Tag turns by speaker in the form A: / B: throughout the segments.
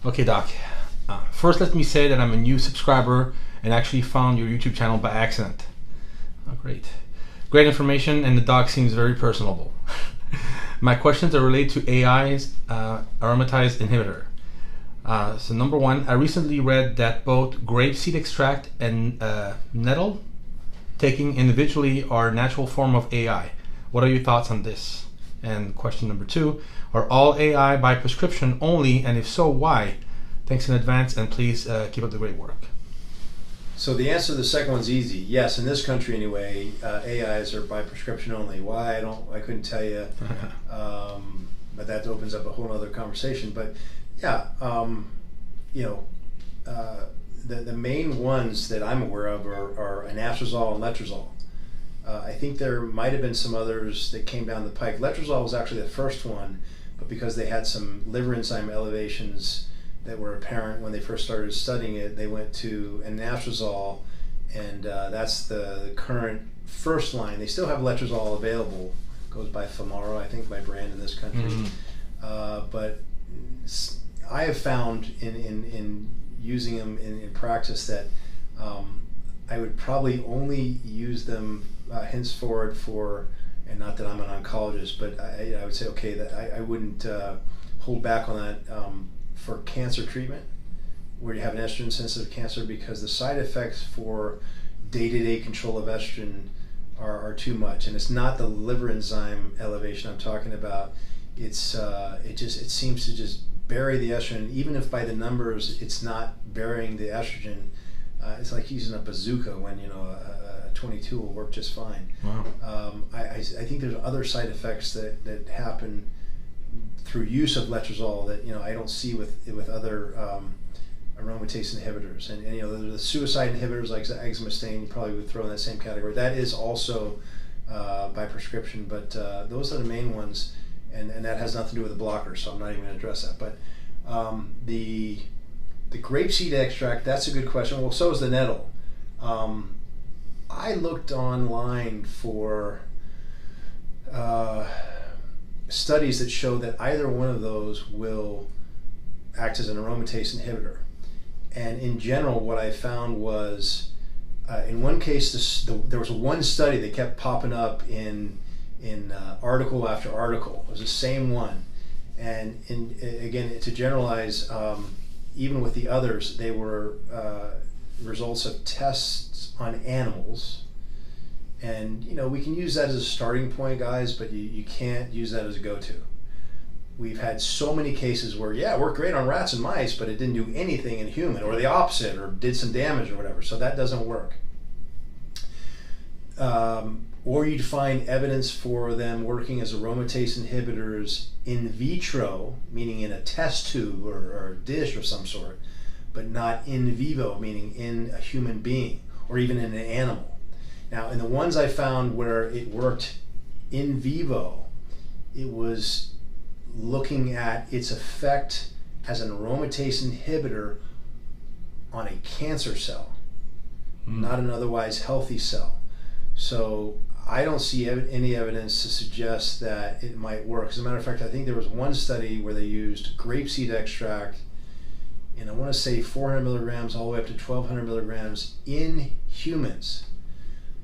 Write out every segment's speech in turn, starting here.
A: Okay, Doc. First, let me say that I'm a new subscriber and actually found your YouTube channel by accident. Oh, great. Great information, and the doc seems very personable. My questions are related to AI's Aromatase Inhibitor. So number one, I recently read that both grapeseed extract and nettle taking individually are a natural form of AI. What are your thoughts on this? And question number two, are all AI by prescription only, and if so, why? Thanks in advance, and please keep up the great work.
B: So the answer to the second one's easy. Yes, in this country anyway, AIs are by prescription only. Why? I couldn't tell you. But that opens up a whole other conversation. But yeah, the main ones that I'm aware of are anastrozole and letrozole. I think there might have been some others that came down the pike. Letrozole was actually the first one, but because they had some liver enzyme elevations that were apparent when they first started studying it, they went to anastrozole, and that's the current first line. They still have letrozole available. It goes by Femara, I think, by brand in this country. Mm-hmm. But I have found in using them in practice that I would probably only use them henceforward for, and not that I'm an oncologist, but I would say, okay, that I wouldn't hold back on that for cancer treatment, where you have an estrogen sensitive cancer, because the side effects for day-to-day control of estrogen are too much. And it's not the liver enzyme elevation I'm talking about. It seems to just bury the estrogen. Even if by the numbers it's not burying the estrogen, it's like using a bazooka when a 22 will work just fine.
A: Wow.
B: I think there's other side effects that happen through use of letrozole that I don't see with other aromatase inhibitors, and the suicide inhibitors like exemestane, you probably would throw in that same category. That is also by prescription, but those are the main ones, and that has nothing to do with the blocker, so I'm not even going to address that. But the grapeseed extract, that's a good question. Well, so is the nettle. I looked online for studies that show that either one of those will act as an aromatase inhibitor. And in general, what I found was, in one case, there was one study that kept popping up in article after article. It was the same one. And again, to generalize, even with the others, they were results of tests on animals. And we can use that as a starting point, guys, but you can't use that as a go-to. We've had so many cases where, yeah, it worked great on rats and mice, but it didn't do anything in human, or the opposite, or did some damage or whatever. So that doesn't work. Or you'd find evidence for them working as aromatase inhibitors in vitro, meaning in a test tube or a dish of some sort, but not in vivo, meaning in a human being or even in an animal. Now, in the ones I found where it worked in vivo, it was looking at its effect as an aromatase inhibitor on a cancer cell, not an otherwise healthy cell. So I don't see any evidence to suggest that it might work. As a matter of fact, I think there was one study where they used grapeseed extract, and I want to say 400 milligrams all the way up to 1,200 milligrams in humans.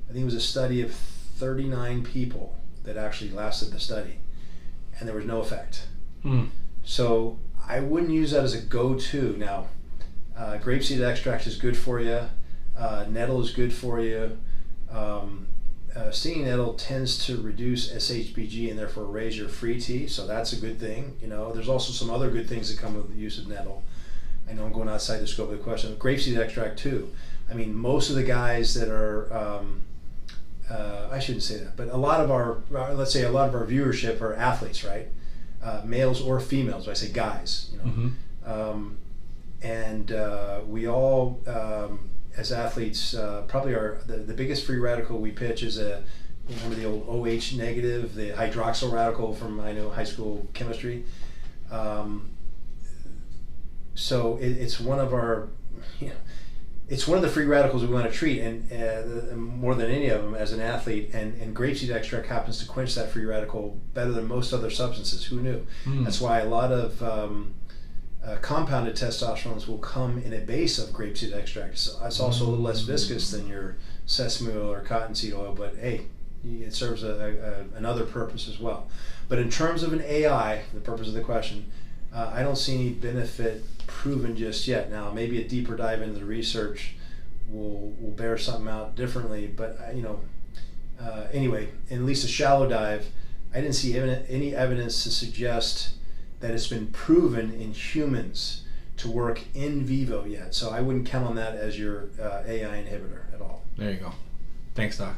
B: I think it was a study of 39 people that actually lasted the study, and there was no effect. So I wouldn't use that as a go-to. Now, grapeseed extract is good for you. Nettle is good for you. Stinging nettle tends to reduce SHBG and therefore raise your free T, so that's a good thing. There's also some other good things that come with the use of nettle. I know I'm going outside the scope of the question. Grapeseed extract too. I mean, most of the guys that are I shouldn't say that, but a lot of our viewership are athletes, right? Males or females. I say guys, and we all, as athletes, probably are the biggest free radical we pitch is remember the old OH negative, the hydroxyl radical from high school chemistry. So it's one of our, it's one of the free radicals we want to treat, and more than any of them as an athlete. And grapeseed extract happens to quench that free radical better than most other substances. Who knew? That's why a lot of compounded testosterones will come in a base of grapeseed extract. So it's also a little less viscous than your sesame oil or cottonseed oil, but hey, it serves another purpose as well. But in terms of an AI, the purpose of the question, I don't see any benefit proven just yet. Now, maybe a deeper dive into the research will bear something out differently. But anyway, in at least a shallow dive, I didn't see any evidence to suggest that it's been proven in humans to work in vivo yet. So I wouldn't count on that as your AI inhibitor at all.
A: There you go. Thanks, Doc.